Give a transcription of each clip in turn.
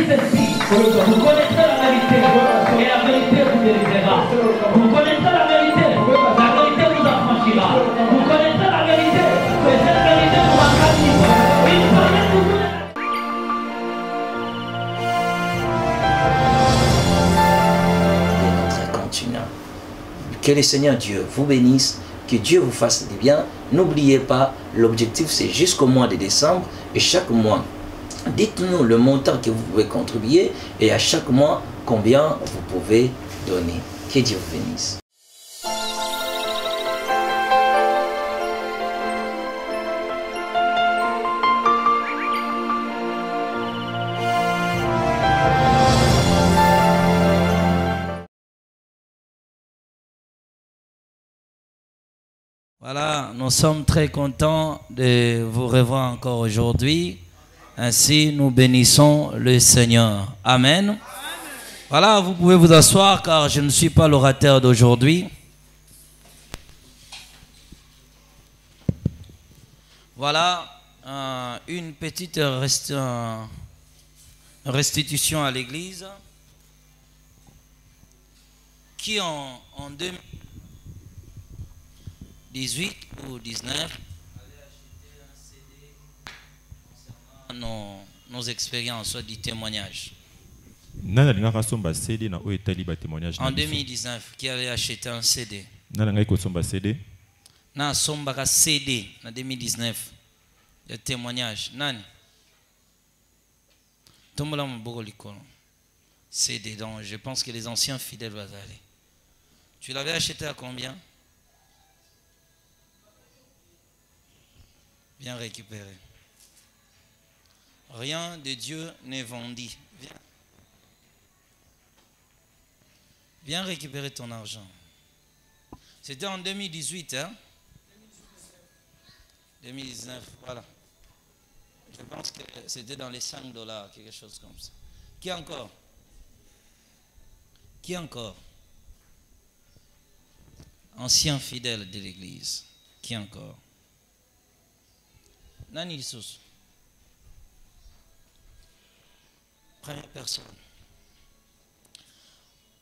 ceci, vous connaîtrez la vérité, et la vérité vous délivrera. Vous connaîtrez la vérité vous affranchira. Vous connaîtrez la vérité, et cette vérité vous rendra libre. Il fallait toujours... Notre continent. Que le Seigneur Dieu vous bénisse, que Dieu vous fasse du bien. N'oubliez pas, l'objectif c'est jusqu'au mois de décembre et chaque mois, dites-nous le montant que vous pouvez contribuer et à chaque mois, combien vous pouvez donner. Que Dieu vous bénisse. Voilà, nous sommes très contents de vous revoir encore aujourd'hui. Ainsi, nous bénissons le Seigneur. Amen. Voilà, vous pouvez vous asseoir car je ne suis pas l'orateur d'aujourd'hui. Voilà une petite restitution à l'église qui en 2018 ou 19 avait acheté un CD concernant nos expériences du témoignage. En 2019, qui avait acheté un CD. Na sombaka CD en 2019. Le témoignage. Nani? Tombola mboko likolo. CD, donc je pense que les anciens fidèles vont aller. Tu l'avais acheté à combien? Bien récupéré. Rien de Dieu n'est vendu. Viens. Viens récupérer ton argent. C'était en 2018, hein? 2019, voilà. Je pense que c'était dans les 5 $, quelque chose comme ça. Qui encore? Qui encore? Ancien fidèle de l'église. Qui encore? Nani Sus. Première personne.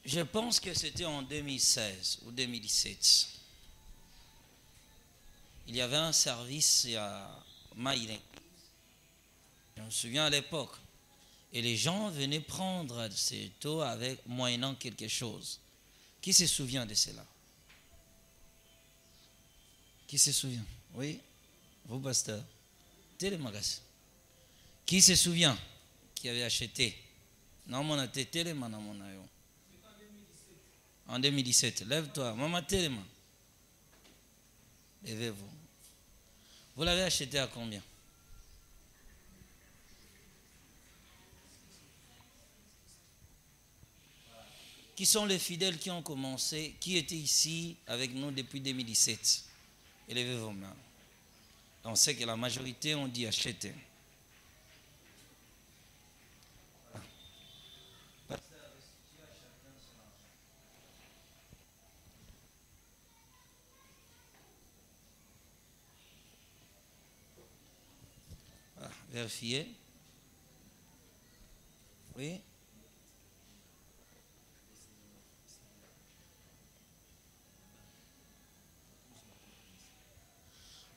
Je pense que c'était en 2016 ou 2017. Il y avait un service à Maïlin. Je me souviens à l'époque. Et les gens venaient prendre ces taux avec moyennant quelque chose. Qui se souvient de cela? Qui se souvient? Oui? Vous, pasteur? Télémagas. Qui se souvient? Qui avait acheté? Non, mon até téléma, non, mon ayo. En 2017. Lève-toi. Maman téléma. Levez-vous. Vous l'avez acheté à combien? Qui sont les fidèles qui ont commencé, qui étaient ici avec nous depuis 2017? Élevez vos mains. On sait que la majorité ont dit acheter. Vérifier. Oui.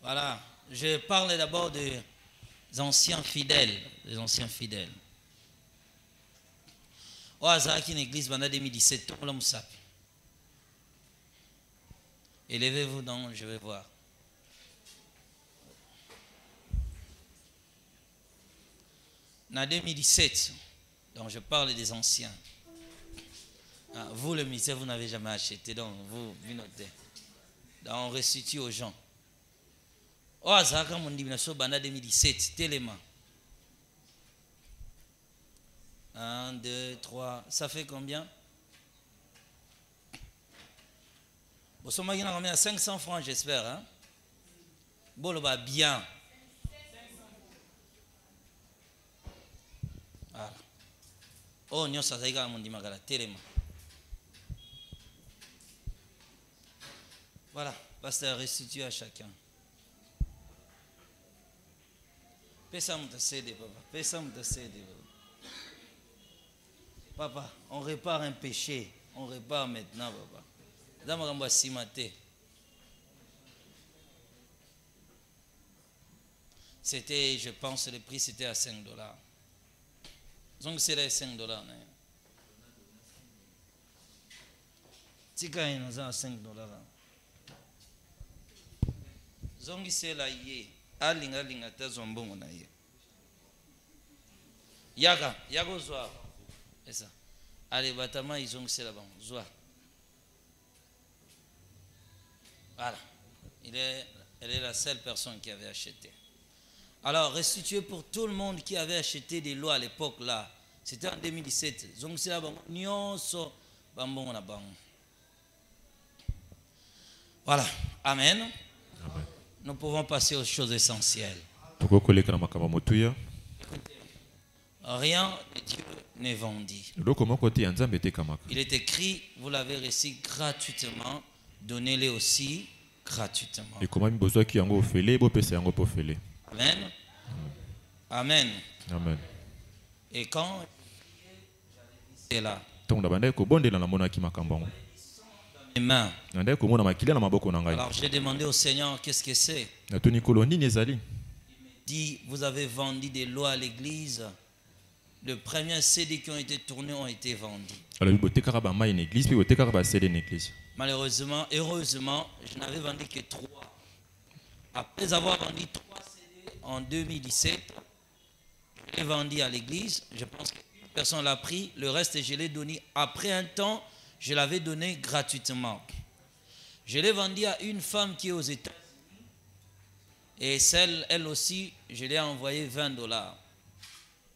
Voilà. Je parle d'abord des anciens fidèles. Les anciens fidèles. Au hasard qui une église pendant 2017, tout le monde sait. Élevez-vous donc, je vais voir. En 2017, donc je parle des anciens. Ah, vous, le ministère, vous n'avez jamais acheté, donc vous notez. Donc on restitue aux gens. Oh, ça, comme on dit, 2017, tellement. 1, 2, 3, ça fait combien? Bon, ça m'a combien? 500 francs, j'espère. Hein? Bon, le va bien. Voilà. Oh, nous, ça, ça, on dit, tellement. Voilà, pasteur, restitue à chacun. Pesa mta cede, papa. Pesa mta cede, papa. Papa, on répare un péché. On répare maintenant, papa. Dans Simate. C'était, je pense, le prix c'était à 5 dollars. Donc c'est les 5 dollars. C'est quand même à 5 dollars. Zongi c'est la yé. Alinga linga ta zombongo na yé. Yago zoa. C'est ça. Allez, batama ils ont c'est là-bas. Zoa. Voilà. Elle est la seule personne qui avait acheté. Alors, restituer pour tout le monde qui avait acheté des lois à l'époque là. C'était en 2017. Donc c'est là-bas. Voilà. Amen. Amen. Nous pouvons passer aux choses essentielles. Rien de Dieu n'est vendu. Il est écrit, vous l'avez reçu gratuitement, donnez-les aussi gratuitement. Amen. Amen. Amen. Et quand c'est là, mes mains. Alors j'ai demandé au Seigneur qu'est-ce que c'est. Il Dit, vous avez vendu des lois à l'église. Les premiers CD qui ont été tournés ont été vendus. Malheureusement, heureusement, je n'avais vendu que 3. Après avoir vendu 3 CD en 2017, je l'ai vendu à l'église. Je pense qu'une personne l'a pris. Le reste, je l'ai donné. Après un temps, je l'avais donné gratuitement. Je l'ai vendu à une femme qui est aux États-Unis. Et celle, elle aussi, je l'ai envoyé 20 dollars.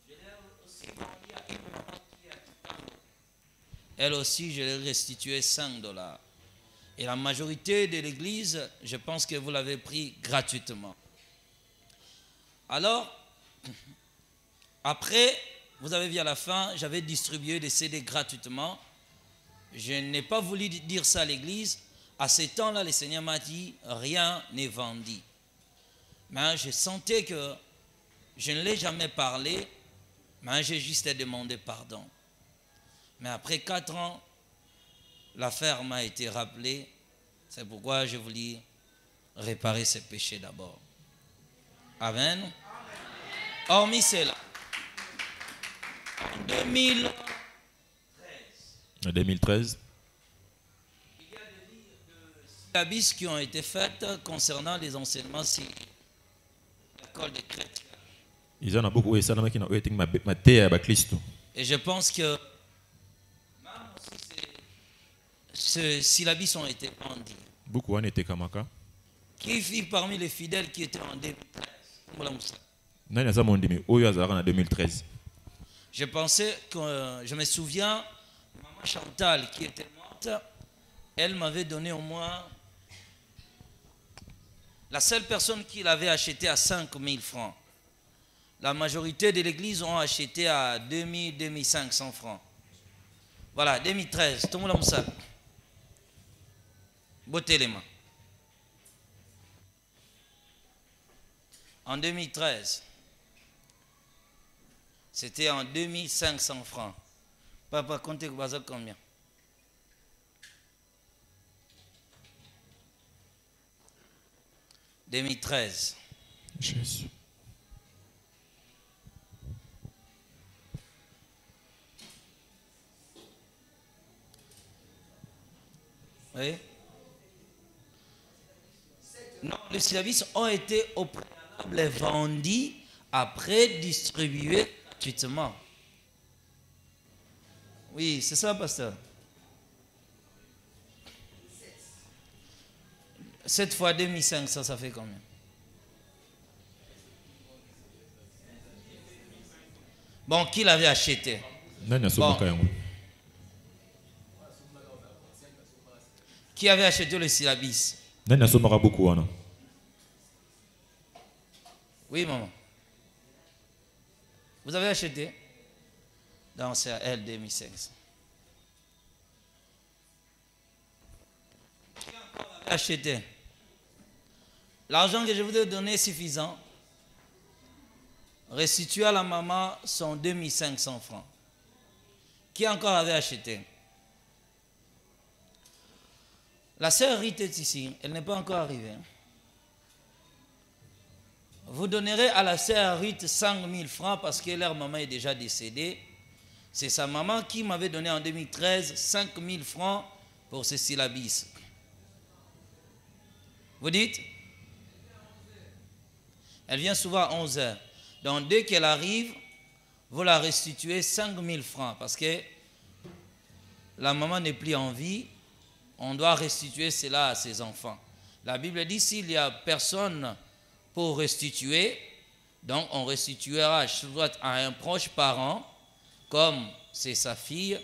Je l'ai aussi vendu à une maman qui est à Chicago. Elle aussi, je l'ai restitué 5 dollars. Et la majorité de l'église, je pense que vous l'avez pris gratuitement. Alors, après, vous avez vu à la fin, j'avais distribué des CD gratuitement. Je n'ai pas voulu dire ça à l'église. À ce temps-là, le Seigneur m'a dit, rien n'est vendu. Mais je sentais que je ne l'ai jamais parlé, mais j'ai juste demandé pardon. Mais après 4 ans, l'affaire m'a été rappelée. C'est pourquoi je voulais réparer ces péchés d'abord. Amen. Hormis cela, en 2013, il y a des livres de syllabus qui ont été faites concernant les enseignements sur l'école des chrétiens. Et je pense que même si ces syllabus ont été vendus, qui vit parmi les fidèles qui étaient en 2013? Je pensais que, je me souviens, maman Chantal qui était morte, elle m'avait donné au moins, la seule personne qui l'avait acheté à 5 000 francs. La majorité de l'église ont acheté à 2 000, 2 500 francs. Voilà, 2013, tout le monde a ça. Bottez les mains. En 2013, c'était en 2 500 francs. Papa, comptez combien? « 2013. Jésus. Oui. Non, les services ont été au préalable vendus, après distribués gratuitement. Oui, c'est ça, pasteur. 7 fois 2500, ça fait combien? Bon, qui l'avait acheté? Bon. Qui avait acheté le syllabus? Oui, maman. Vous avez acheté? Donc, c'est à elle 2500. Qui encore avait acheté? L'argent que je vous ai donné est suffisant. Restituer à la maman son 2500 francs. Qui encore avait acheté? La sœur Rite est ici. Elle n'est pas encore arrivée. Vous donnerez à la sœur Rite 5 000 francs parce que leur maman est déjà décédée. C'est sa maman qui m'avait donné en 2013 5 000 francs pour ce syllabis. Vous dites? Elle vient souvent à 11 h. Donc dès qu'elle arrive, vous la restituez 5 000 francs parce que la maman n'est plus en vie. On doit restituer cela à ses enfants. La Bible dit s'il n'y a personne pour restituer, donc on restituera soit à un proche parent, comme c'est sa fille,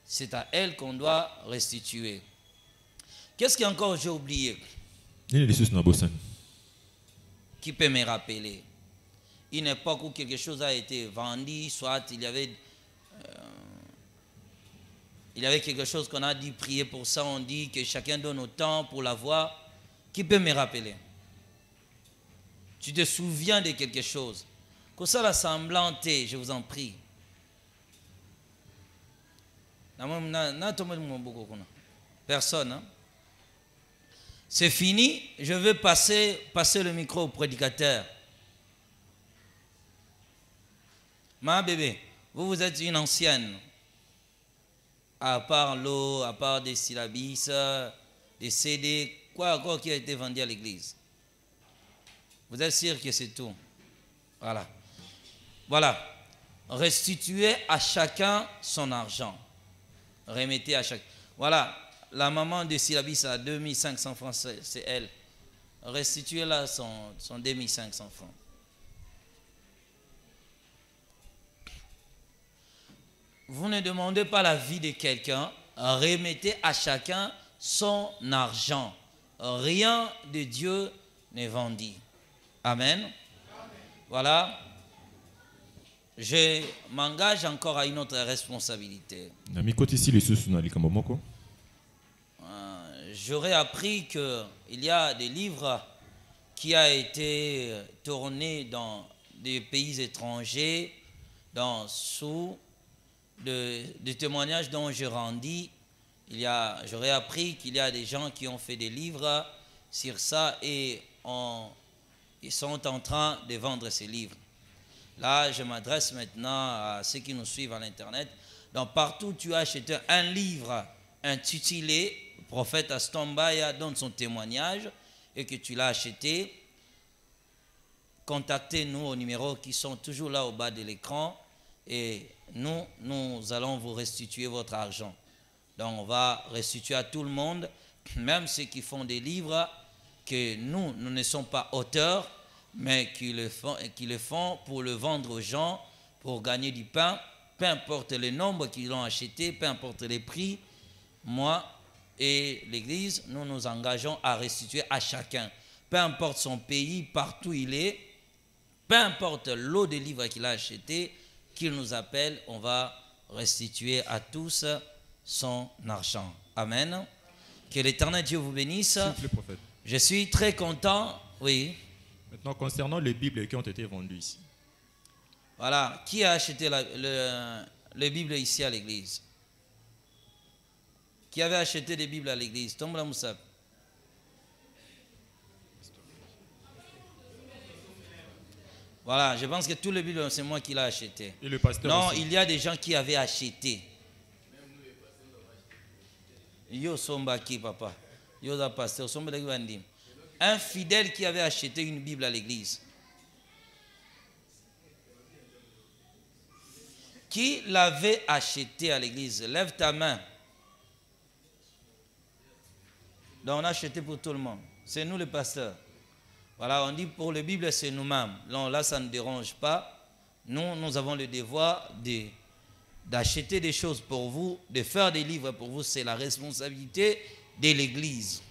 c'est à elle qu'on doit restituer. Qu'est-ce qu'encore j'ai oublié? Qui peut me rappeler? Une époque où quelque chose a été vendu, soit il y avait quelque chose qu'on a dit, prier pour ça, on dit que chacun donne autant pour l'avoir. Qui peut me rappeler? Tu te souviens de quelque chose? Que ça la semblante, je vous en prie. Personne. Hein? C'est fini, je vais passer le micro au prédicateur. Ma bébé, vous êtes une ancienne. À part l'eau, à part des syllabis, des CD, quoi encore qui a été vendu à l'église? Vous êtes sûr que c'est tout? Voilà. Voilà. Restituez à chacun son argent. Remettez à chacun. Voilà. La maman de syllabis a 2500 francs, c'est elle. Restituez-la son 2500 francs. Vous ne demandez pas la vie de quelqu'un, remettez à chacun son argent. Rien de Dieu n'est vendu. Amen. Voilà. Je m'engage encore à une autre responsabilité. J'aurais appris qu'il y a des livres qui ont été tournés dans des pays étrangers, sous des témoignages dont je rendis. J'aurais appris qu'il y a des gens qui ont fait des livres sur ça et ils sont en train de vendre ces livres. Là, je m'adresse maintenant à ceux qui nous suivent à l'Internet. Donc, partout où tu as acheté un livre intitulé « Prophète Astombaya donne son témoignage » et que tu l'as acheté, contactez-nous aux numéros qui sont toujours là au bas de l'écran et nous allons vous restituer votre argent. Donc, on va restituer à tout le monde, même ceux qui font des livres que nous ne sommes pas auteurs, mais qui le font pour le vendre aux gens, pour gagner du pain, peu importe le nombre qu'ils l'ont acheté, peu importe les prix. Moi et l'Église, nous nous engageons à restituer à chacun, peu importe son pays, partout il est, peu importe l'eau de livres qu'il a acheté, qu'il nous appelle, on va restituer à tous son argent. Amen. Que l'Éternel Dieu vous bénisse. Je suis très content. Oui. Maintenant, concernant les Bibles qui ont été vendues ici. Voilà. Qui a acheté les Bibles ici à l'église? Qui avait acheté des Bibles à l'église? Tombla Moussa. Voilà, je pense que tous les Bibles, c'est moi qui l'ai acheté. Et le pasteur non, aussi. Il y a des gens qui avaient acheté. Yo somba qui, papa? Yo da pasteur, somba de Gwandim. Un fidèle qui avait acheté une Bible à l'église. Qui l'avait acheté à l'église? Lève ta main. Donc on a acheté pour tout le monde. C'est nous les pasteurs. Voilà, on dit pour les Bibles, c'est nous-mêmes. Là, ça ne dérange pas. Nous avons le devoir d'acheter des choses pour vous, de faire des livres pour vous. C'est la responsabilité de l'église.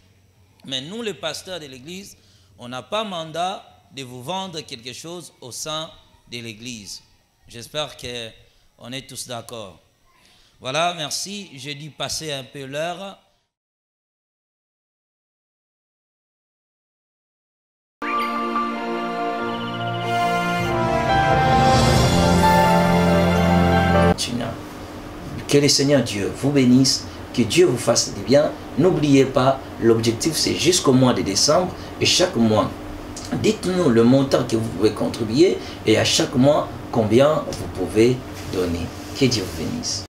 Mais nous, les pasteurs de l'église, on n'a pas mandat de vous vendre quelque chose au sein de l'église. J'espère qu'on est tous d'accord. Voilà, merci. J'ai dû passer un peu l'heure. Que le Seigneur Dieu vous bénisse, que Dieu vous fasse du bien. N'oubliez pas, l'objectif c'est jusqu'au mois de décembre et chaque mois, dites-nous le montant que vous pouvez contribuer et à chaque mois, combien vous pouvez donner. Que Dieu vous bénisse.